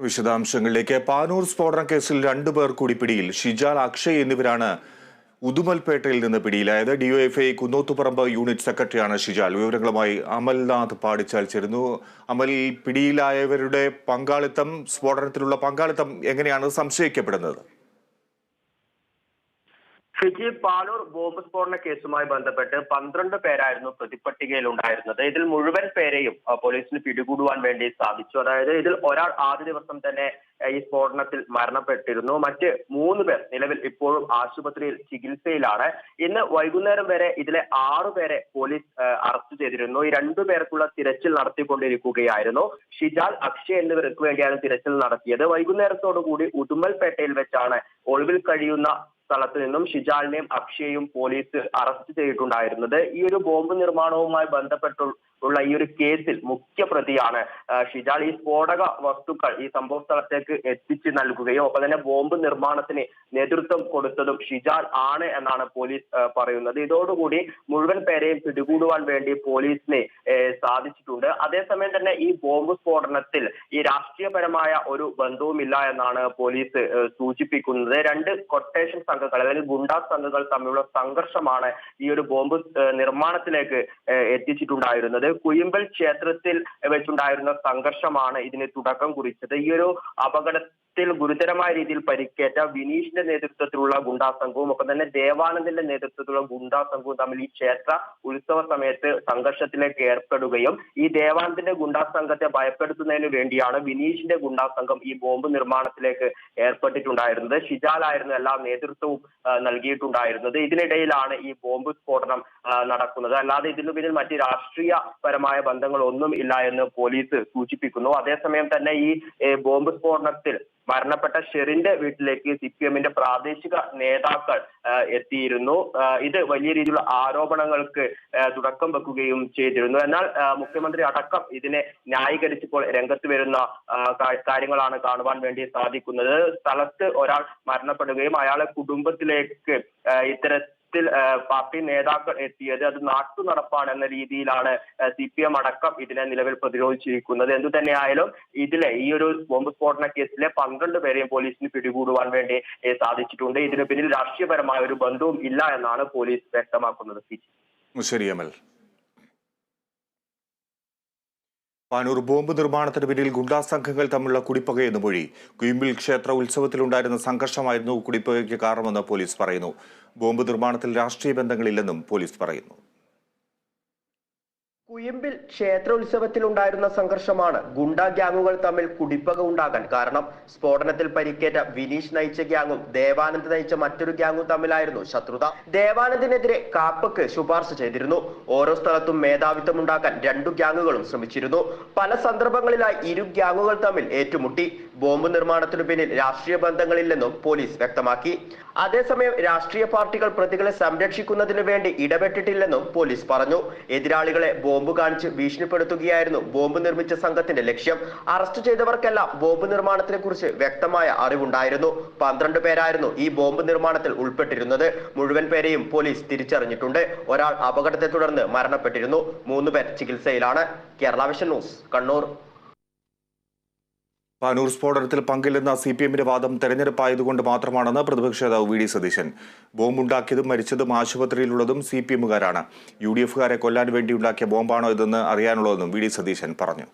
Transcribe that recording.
വിശദാംശങ്ങളിലേക്ക്. പാനൂർ സ്ഫോടന കേസിൽ 2 പേർ കൂടി പിടിയിൽ. ഷിജാൽ, അക്ഷയ് എന്നിവരാണ് ഉദുമൽപേട്ടയിൽ നിന്ന് പിടിയിലായത്. ഡിവൈഎഫ്ഐ കുന്നോത്തുപറമ്പ് യൂണിറ്റ് സെക്രട്ടറിയാണ് ഷിജാൽ. വിവരങ്ങളുമായി അമൽനാഥ് പാടിച്ചാൽ ചേരുന്നു. അമൽ, പിടിയിലായവരുടെ പങ്കാളിത്തം, സ്ഫോടനത്തിലുള്ള പങ്കാളിത്തം എങ്ങനെയാണ് സംശയിക്കപ്പെടുന്നത്? ഫിജി പാനൂർ ബോംബ് സ്ഫോടന കേസുമായി ബന്ധപ്പെട്ട് 12 പേരായിരുന്നു പ്രതിപട്ടികയിൽ ഉണ്ടായിരുന്നത്. ഇതിൽ മുഴുവൻ പേരെയും പോലീസിന് പിടികൂടുവാൻ വേണ്ടി സാധിച്ചു. അതായത് ഇതിൽ ഒരാൾ ആദ്യ ദിവസം തന്നെ ഈ സ്ഫോടനത്തിൽ മരണപ്പെട്ടിരുന്നു. മറ്റ് 3 പേർ നിലവിൽ ഇപ്പോഴും ആശുപത്രിയിൽ ചികിത്സയിലാണ്. ഇന്ന് വൈകുന്നേരം വരെ ഇതിലെ 6 പേരെ പോലീസ് അറസ്റ്റ് ചെയ്തിരുന്നു. ഈ 2 പേർക്കുള്ള തിരച്ചിൽ നടത്തിക്കൊണ്ടിരിക്കുകയായിരുന്നു. ഷിജാൽ, അക്ഷയ് എന്നിവർക്ക് വേണ്ടിയാണ് തിരച്ചിൽ നടത്തിയത്. വൈകുന്നേരത്തോടുകൂടി ഉദുമൽപേട്ടയിൽ വെച്ചാണ് ഒളിവിൽ കഴിയുന്ന സ്ഥലത്ത് നിന്നും ഷിജാലിനെയും അക്ഷയെയും പോലീസ് അറസ്റ്റ് ചെയ്തിട്ടുണ്ടായിരുന്നത്. ഈ ഒരു ബോംബ് നിർമ്മാണവുമായി ബന്ധപ്പെട്ടുള്ള ഈ ഒരു കേസിൽ മുഖ്യ പ്രതിയാണ് ഷിജാൽ. ഈ സ്ഫോടക വസ്തുക്കൾ ഈ സംഭവ സ്ഥലത്തേക്ക് എത്തിച്ചു നൽകുകയും ഒപ്പം തന്നെ ബോംബ് നിർമ്മാണത്തിന് നേതൃത്വം കൊടുത്തതും ഷിജാൽ ആണ് എന്നാണ് പോലീസ് പറയുന്നത്. ഇതോടുകൂടി മുഴുവൻ പേരെയും പിടികൂടുവാൻ വേണ്ടി പോലീസിന് സാധിച്ചിട്ടുണ്ട്. അതേസമയം തന്നെ ഈ ബോംബ് സ്ഫോടനത്തിൽ ഈ രാഷ്ട്രീയപരമായ ഒരു ബന്ധവുമില്ല എന്നാണ് പോലീസ് സൂചിപ്പിക്കുന്നത്. 2 കൊട്ടേഷൻ സംഘങ്ങൾ, അല്ലെങ്കിൽ ഗുണ്ടാ സംഘങ്ങൾ തമ്മിലുള്ള സംഘർഷമാണ് ഈ ഒരു ബോംബ് നിർമ്മാണത്തിലേക്ക് എത്തിച്ചിട്ടുണ്ടായിരുന്നത്. കുയിമ്പൽ ക്ഷേത്രത്തിൽ വെച്ചുണ്ടായിരുന്ന സംഘർഷമാണ് ഇതിന് തുടക്കം കുറിച്ചത്. ഈ ഒരു അപകടത്തിൽ ഗുരുതരമായ രീതിയിൽ പരിക്കേറ്റ വിനീഷിന്റെ നേതൃത്വത്തിലുള്ള ഗുണ്ടാ സംഘവും ഒപ്പം തന്നെ ദേവാനന്ദന്റെ നേതൃത്വത്തിലുള്ള ഗുണ്ടാ സംഘവും തമ്മിൽ ഈ ക്ഷേത്ര ഉത്സവ സമയത്ത് സംഘർഷത്തിലേക്ക് ഏർപ്പെടുകയും ഈ ദേവാനന്ദന്റെ ഗുണ്ടാ സംഘത്തെ ഭയപ്പെടുത്തുന്നതിന് വേണ്ടിയാണ് വിനീഷിന്റെ ഗുണ്ടാ സംഘം ഈ ബോംബ് നിർമ്മാണത്തിലേക്ക് ഏർപ്പെട്ടിട്ടുണ്ടായിരുന്നത്. ഷിജാലായിരുന്നു എല്ലാ നേതൃത്വവും നൽകിയിട്ടുണ്ടായിരുന്നത്. ഇതിനിടയിലാണ് ഈ ബോംബ് സ്ഫോടനം നടക്കുന്നത്. അല്ലാതെ ഇതിനു പിന്നിൽ മറ്റ് രാഷ്ട്രീയപരമായ ബന്ധങ്ങളൊന്നും ഇല്ല എന്ന് പോലീസ് സൂചിപ്പിക്കുന്നു. അതേസമയം തന്നെ ഈ ബോംബ് സ്ഫോടനത്തിൽ മരണപ്പെട്ട ഷെറിന്റെ വീട്ടിലേക്ക് സിപിഎമ്മിന്റെ പ്രാദേശിക നേതാക്കൾ എത്തിയിരുന്നു. ഇത് വലിയ രീതിയിലുള്ള ആരോപണങ്ങൾക്ക് തുടക്കം വെക്കുകയും ചെയ്തിരുന്നു. എന്നാൽ മുഖ്യമന്ത്രി അടക്കം ഇതിനെ ന്യായീകരിച്ചപ്പോൾ രംഗത്ത് വരുന്ന കാര്യങ്ങളാണ് കാണുവാൻ വേണ്ടി സാധിക്കുന്നത്. സ്ഥലത്ത് ഒരാൾ മരണപ്പെടുകയും അയാളെ കുടുംബത്തിലേക്ക് ഇത്തരത്തിൽ പാർട്ടി നേതാക്കൾ എത്തിയത് അത് നാട്ടു നടപ്പാണ് എന്ന രീതിയിലാണ് സിപിഎം അടക്കം ഇതിനെ നിലവിൽ പ്രതിരോധിച്ചിരിക്കുന്നത്. എന്തു തന്നെയായാലും ഇതിലെ ഈ ഒരു ബോംബ് സ്ഫോടന കേസിലെ 12 പേരെയും പോലീസിന് പിടികൂടുവാൻ വേണ്ടി സാധിച്ചിട്ടുണ്ട്. ഇതിന് പിന്നിൽ രാഷ്ട്രീയപരമായ ഒരു ബന്ധവും ഇല്ല എന്നാണ് പോലീസ് വ്യക്തമാക്കുന്നത്. ശരി അമൽ. പാനൂർ ബോംബ് നിർമ്മാണത്തിന് പിന്നിൽ ഗുണ്ടാ സംഘങ്ങൾ തമ്മിലുള്ള കുടിപ്പകയെന്ന് മൊഴി. കുയിമ്പിൽ ക്ഷേത്ര ഉത്സവത്തിലുണ്ടായിരുന്ന സംഘർഷമായിരുന്നു കുടിപ്പകയ്ക്ക് കാരണമെന്ന് പോലീസ് പറയുന്നു. ബോംബ് നിർമ്മാണത്തിൽ രാഷ്ട്രീയ ബന്ധങ്ങളില്ലെന്നും പോലീസ് പറയുന്നു. കുയിമ്പിൽ ക്ഷേത്രോത്സവത്തിലുണ്ടായിരുന്ന സംഘർഷമാണ് ഗുണ്ടാ ഗ്യാങ്ങുകൾ തമ്മിൽ കുടിപ്പക ഉണ്ടാകാൻ കാരണം. സ്ഫോടനത്തിൽ പരിക്കേറ്റ വിനീഷ് നയിച്ച ഗ്യാങ്ങും ദേവാനന്ദ് നയിച്ച മറ്റൊരു ഗ്യാങ്ങും തമ്മിലായിരുന്നു ശത്രുത. ദേവാനന്ദിനെതിരെ കാപ്പക്ക് ശുപാർശ ചെയ്തിരുന്നു. ഓരോ സ്ഥലത്തും മേധാവിത്വം ഉണ്ടാക്കാൻ 2 ഗ്യാങ്ങുകളും ശ്രമിച്ചിരുന്നു. പല സന്ദർഭങ്ങളിലായി ഇരു ഗ്യാങ്ങുകൾ തമ്മിൽ ഏറ്റുമുട്ടി. ബോംബ് നിർമ്മാണത്തിനു പിന്നിൽ രാഷ്ട്രീയ ബന്ധങ്ങളില്ലെന്നും പോലീസ് വ്യക്തമാക്കി. അതേസമയം രാഷ്ട്രീയ പാർട്ടികൾ പ്രതികളെ സംരക്ഷിക്കുന്നതിനു വേണ്ടി ഇടപെട്ടിട്ടില്ലെന്നും പോലീസ് പറഞ്ഞു. എതിരാളികളെ ബോംബ് കാണിച്ച് ഭീഷണിപ്പെടുത്തുകയായിരുന്നു ബോംബ് നിർമ്മിച്ച സംഘത്തിന്റെ ലക്ഷ്യം. അറസ്റ്റ് ചെയ്തവർക്കെല്ലാം ബോംബ് നിർമ്മാണത്തിനെ കുറിച്ച് വ്യക്തമായ അറിവുണ്ടായിരുന്നു. 12 പേരായിരുന്നു ഈ ബോംബ് നിർമ്മാണത്തിൽ ഉൾപ്പെട്ടിരുന്നത്. മുഴുവൻ പേരെയും പോലീസ് തിരിച്ചറിഞ്ഞിട്ടുണ്ട്. ഒരാൾ അപകടത്തെ തുടർന്ന് മരണപ്പെട്ടിരുന്നു. 3 പേർ ചികിത്സയിലാണ്. Kerala vision news, Kannur. പാനൂർ സ്ഫോടനത്തിൽ പങ്കില്ലെന്ന സിപിഎമ്മിന്റെ വാദം തെരഞ്ഞെടുപ്പായതുകൊണ്ട് മാത്രമാണെന്ന് പ്രതിപക്ഷ നേതാവ് വി ഡി സതീശൻ. ബോംബുണ്ടാക്കിയതും മരിച്ചതും ആശുപത്രിയിലുള്ളതും സിപിഎമ്മുകാരാണ്. UDF-കാരെ കൊല്ലാൻ വേണ്ടിയുണ്ടാക്കിയ ബോംബാണോ ഇതെന്ന് അറിയാനുള്ളതെന്നും വി ഡി സതീശൻ പറഞ്ഞു.